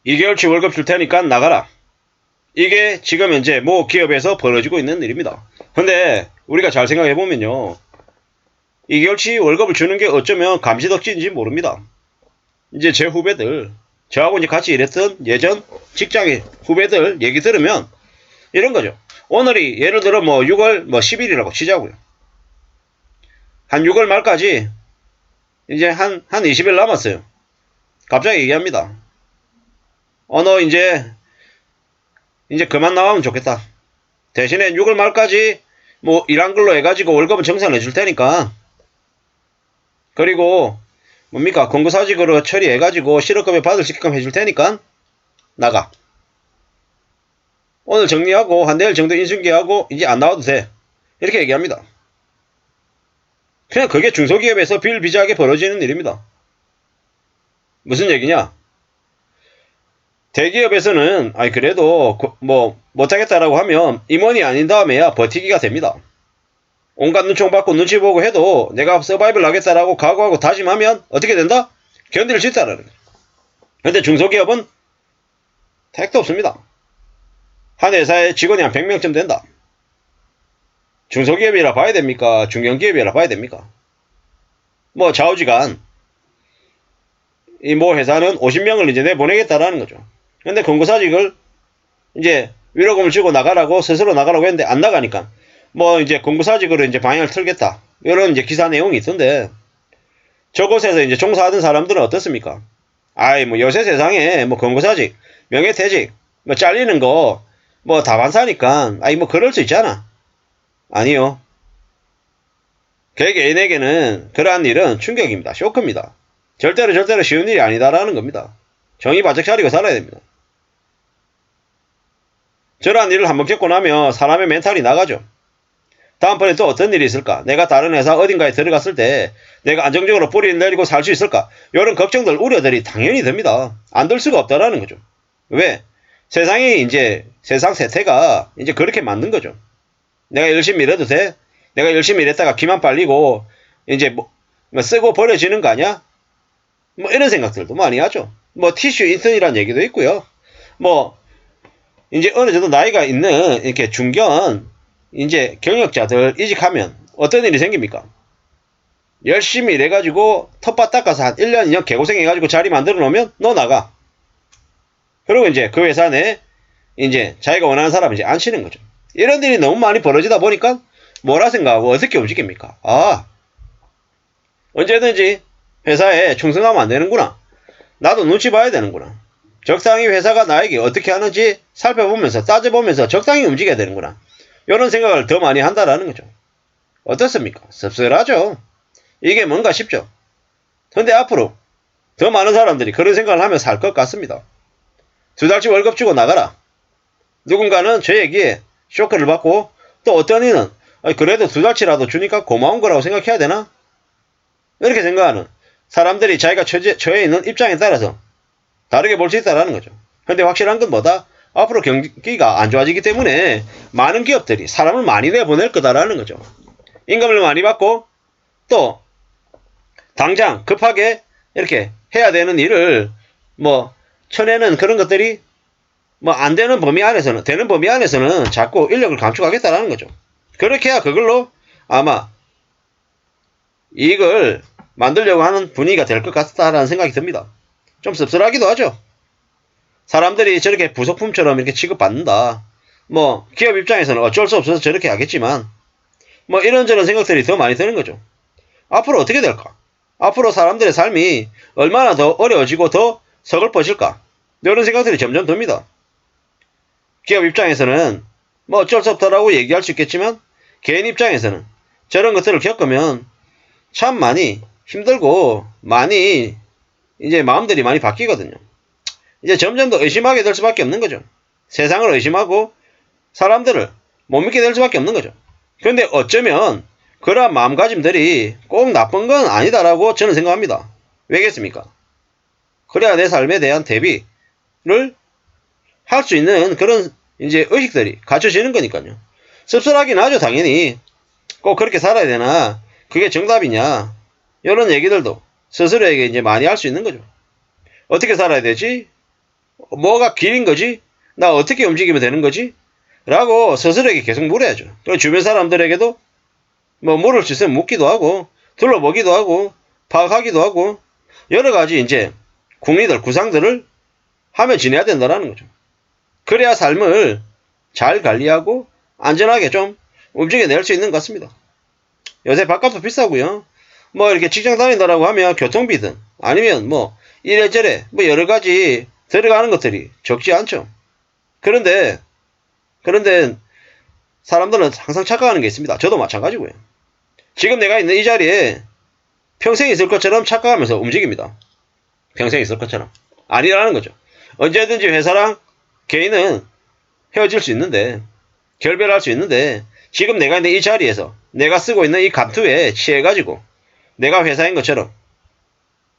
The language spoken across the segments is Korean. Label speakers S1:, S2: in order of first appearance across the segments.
S1: 2개월치 월급 줄 테니까 나가라. 이게 지금 현재 모 기업에서 벌어지고 있는 일입니다. 근데 우리가 잘 생각해보면요. 2개월치 월급을 주는 게 어쩌면 감시덕지인지 모릅니다. 이제 제 후배들, 저하고 이제 같이 일했던 예전 직장인 후배들 얘기 들으면 이런 거죠. 오늘이 예를 들어 뭐 6월 뭐 10일이라고 치자고요. 한 6월 말까지 이제 한 20일 남았어요. 갑자기 얘기합니다. 너 이제 그만 나가면 좋겠다. 대신에 6월 말까지 뭐 일한 걸로 해가지고 월급은 정산해 줄 테니까, 그리고 뭡니까 공고사직으로 처리해가지고 실업급여 받을 수 있게끔 해줄 테니까 나가. 오늘 정리하고 한 내일 정도 인수인계하고 이제 안 나와도 돼. 이렇게 얘기합니다. 그냥 그게 중소기업에서 비일비재하게 벌어지는 일입니다. 무슨 얘기냐? 대기업에서는 그래도 뭐 못하겠다라고 하면 임원이 아닌 다음에야 버티기가 됩니다. 온갖 눈총 받고 눈치 보고 해도 내가 서바이벌 하겠다라고 각오하고 다짐하면 어떻게 된다? 견딜 수 있다라는 거죠. 근데 중소기업은 택도 없습니다. 한 회사에 직원이 한 100명쯤 된다. 중소기업이라 봐야 됩니까? 중견기업이라 봐야 됩니까? 뭐 좌우지간 이 모 회사는 50명을 이제 내보내겠다라는 거죠. 근데 공고사직을 이제 위로금을 주고 나가라고 스스로 나가라고 했는데 안 나가니까 뭐 이제 공고사직으로 이제 방향을 틀겠다. 이런 이제 기사 내용이 있던데, 저곳에서 이제 종사하던 사람들은 어떻습니까? 뭐 요새 세상에 뭐 공고사직, 명예퇴직, 뭐 잘리는 거 뭐 다반사니까 뭐 그럴 수 있잖아. 아니요. 개개인에게는 그러한 일은 충격입니다. 쇼크입니다. 절대로 쉬운 일이 아니다라는 겁니다. 정의 바짝 차리고 살아야 됩니다. 저러한 일을 한번 겪고 나면 사람의 멘탈이 나가죠. 다음번에 또 어떤 일이 있을까? 내가 다른 회사 어딘가에 들어갔을 때 내가 안정적으로 뿌리를 내리고 살 수 있을까? 이런 걱정들, 우려들이 당연히 듭니다. 안 들 수가 없다라는 거죠. 왜? 세상이 이제 세상 세태가 이제 그렇게 만든 거죠. 내가 열심히 일해도 돼? 내가 열심히 일했다가 기만 빨리고 이제 뭐 쓰고 버려지는 거 아니야? 뭐 이런 생각들도 많이 하죠. 뭐 티슈 인턴이라는 얘기도 있고요. 뭐 이제 어느 정도 나이가 있는 이렇게 중견 이제 경력자들 이직하면 어떤 일이 생깁니까? 열심히 일해가지고 텃밭 닦아서 한 1년 2년 개고생해가지고 자리 만들어 놓으면 너 나가. 그리고 이제 그 회사 내에 이제 자기가 원하는 사람 이제 안 치는 거죠. 이런 일이 너무 많이 벌어지다 보니까 뭐라 생각하고 어떻게 움직입니까? 언제든지 회사에 충성하면 안 되는구나. 나도 눈치 봐야 되는구나. 적당히 회사가 나에게 어떻게 하는지 살펴보면서 따져보면서 적당히 움직여야 되는구나. 이런 생각을 더 많이 한다라는 거죠. 어떻습니까? 씁쓸하죠. 이게 뭔가 싶죠. 근데 앞으로 더 많은 사람들이 그런 생각을 하며 살 것 같습니다. 2달치 월급 주고 나가라. 누군가는 저 얘기에 쇼크를 받고, 또 어떤 이는 그래도 2달치라도 주니까 고마운 거라고 생각해야 되나? 이렇게 생각하는 사람들이 자기가 처해 있는 입장에 따라서 다르게 볼 수 있다는 거죠. 근데 확실한 건 뭐다? 앞으로 경기가 안 좋아지기 때문에 많은 기업들이 사람을 많이 내보낼 거다라는 거죠. 임금을 많이 받고 또 당장 급하게 이렇게 해야 되는 일을 뭐 쳐내는 그런 것들이 뭐 안 되는 범위 안에서는, 되는 범위 안에서는 자꾸 인력을 감축하겠다라는 거죠. 그렇게 해야 그걸로 아마 이익을 만들려고 하는 분위기가 될 것 같다라는 생각이 듭니다. 좀 씁쓸하기도 하죠. 사람들이 저렇게 부속품처럼 이렇게 취급받는다. 뭐 기업 입장에서는 어쩔 수 없어서 저렇게 하겠지만 뭐 이런저런 생각들이 더 많이 드는 거죠. 앞으로 어떻게 될까? 앞으로 사람들의 삶이 얼마나 더 어려워지고 더 서글퍼질까? 이런 생각들이 점점 듭니다. 기업 입장에서는 뭐 어쩔 수 없다라고 얘기할 수 있겠지만, 개인 입장에서는 저런 것들을 겪으면 참 많이 힘들고 많이 이제 마음들이 많이 바뀌거든요. 이제 점점 더 의심하게 될 수밖에 없는 거죠. 세상을 의심하고 사람들을 못 믿게 될 수밖에 없는 거죠. 그런데 어쩌면 그러한 마음가짐들이 꼭 나쁜 건 아니다라고 저는 생각합니다. 왜겠습니까? 그래야 내 삶에 대한 대비를 할 수 있는 그런 이제 의식들이 갖춰지는 거니까요. 씁쓸하긴 하죠, 당연히. 꼭 그렇게 살아야 되나? 그게 정답이냐? 이런 얘기들도 스스로에게 이제 많이 할 수 있는 거죠. 어떻게 살아야 되지? 뭐가 길인 거지? 나 어떻게 움직이면 되는 거지? 라고 스스로에게 계속 물어야죠. 그리고 주변 사람들에게도 뭐 물을 수 있으면 묻기도 하고, 둘러보기도 하고, 파악하기도 하고, 여러 가지 이제 궁리들, 구상들을 하며 지내야 된다는 거죠. 그래야 삶을 잘 관리하고 안전하게 좀 움직여낼 수 있는 것 같습니다. 요새 밥값도 비싸고요. 뭐 이렇게 직장 다닌다라고 하면 교통비든 아니면 뭐 이래저래 뭐 여러 가지 들어가는 것들이 적지 않죠. 그런데 사람들은 항상 착각하는 게 있습니다. 저도 마찬가지고요. 지금 내가 있는 이 자리에 평생 있을 것처럼 착각하면서 움직입니다. 평생 있을 것처럼. 아니라는 거죠. 언제든지 회사랑 개인은 헤어질 수 있는데, 결별할 수 있는데, 지금 내가 있는 이 자리에서 내가 쓰고 있는 이 감투에 취해가지고 내가 회사인 것처럼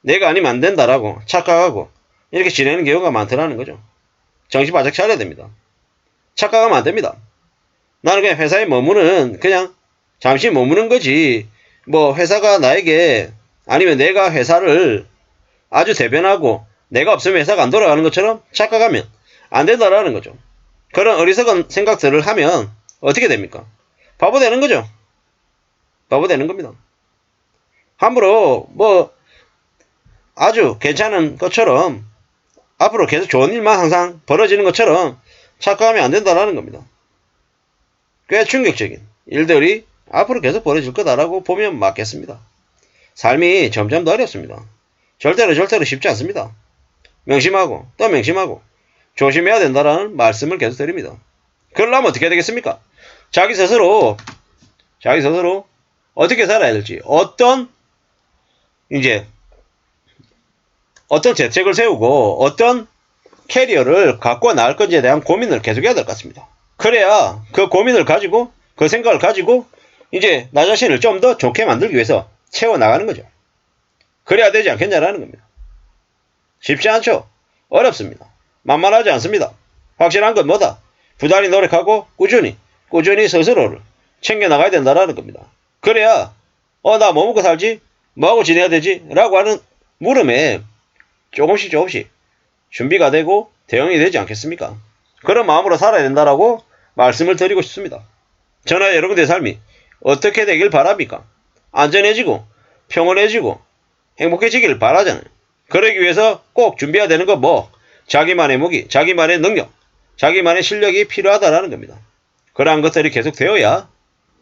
S1: 내가 아니면 안 된다라고 착각하고 이렇게 지내는 경우가 많더라는 거죠. 정신 바짝 차려야 됩니다. 착각하면 안 됩니다. 나는 그냥 회사에 머무는, 그냥 잠시 머무는 거지, 뭐 회사가 나에게, 아니면 내가 회사를 아주 대변하고 내가 없으면 회사가 안 돌아가는 것처럼 착각하면 안 된다라는 거죠. 그런 어리석은 생각들을 하면 어떻게 됩니까? 바보 되는 거죠. 바보 되는 겁니다. 함부로 뭐 아주 괜찮은 것처럼 앞으로 계속 좋은 일만 항상 벌어지는 것처럼 착각하면 안 된다라는 겁니다. 꽤 충격적인 일들이 앞으로 계속 벌어질 거다라고 보면 맞겠습니다. 삶이 점점 더 어렵습니다. 절대로 쉽지 않습니다. 명심하고 또 명심하고 조심해야 된다라는 말씀을 계속 드립니다. 그러려면 어떻게 되겠습니까? 자기 스스로 어떻게 살아야 될지, 어떤 대책을 세우고 어떤 캐리어를 갖고 나갈 건지에 대한 고민을 계속해야 될 것 같습니다. 그래야 그 고민을 가지고, 그 생각을 가지고 이제 나 자신을 좀 더 좋게 만들기 위해서 채워나가는 거죠. 그래야 되지 않겠냐라는 겁니다. 쉽지 않죠? 어렵습니다. 만만하지 않습니다. 확실한 건 뭐다? 부단히 노력하고 꾸준히 스스로를 챙겨나가야 된다는 겁니다. 그래야 나 뭐 먹고 살지? 뭐하고 지내야 되지? 라고 하는 물음에 조금씩 준비가 되고 대응이 되지 않겠습니까? 그런 마음으로 살아야 된다라고 말씀을 드리고 싶습니다. 저나 여러분들의 삶이 어떻게 되길 바랍니까? 안전해지고 평온해지고 행복해지길 바라잖아요. 그러기 위해서 꼭 준비해야 되는 건 뭐? 자기만의 무기, 자기만의 능력, 자기만의 실력이 필요하다라는 겁니다. 그러한 것들이 계속 되어야,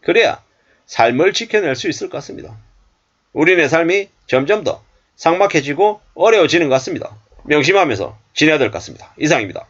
S1: 그래야 삶을 지켜낼 수 있을 것 같습니다. 우리네 삶이 점점 더 삭막해지고 어려워지는 것 같습니다. 명심하면서 지내야 될 것 같습니다. 이상입니다.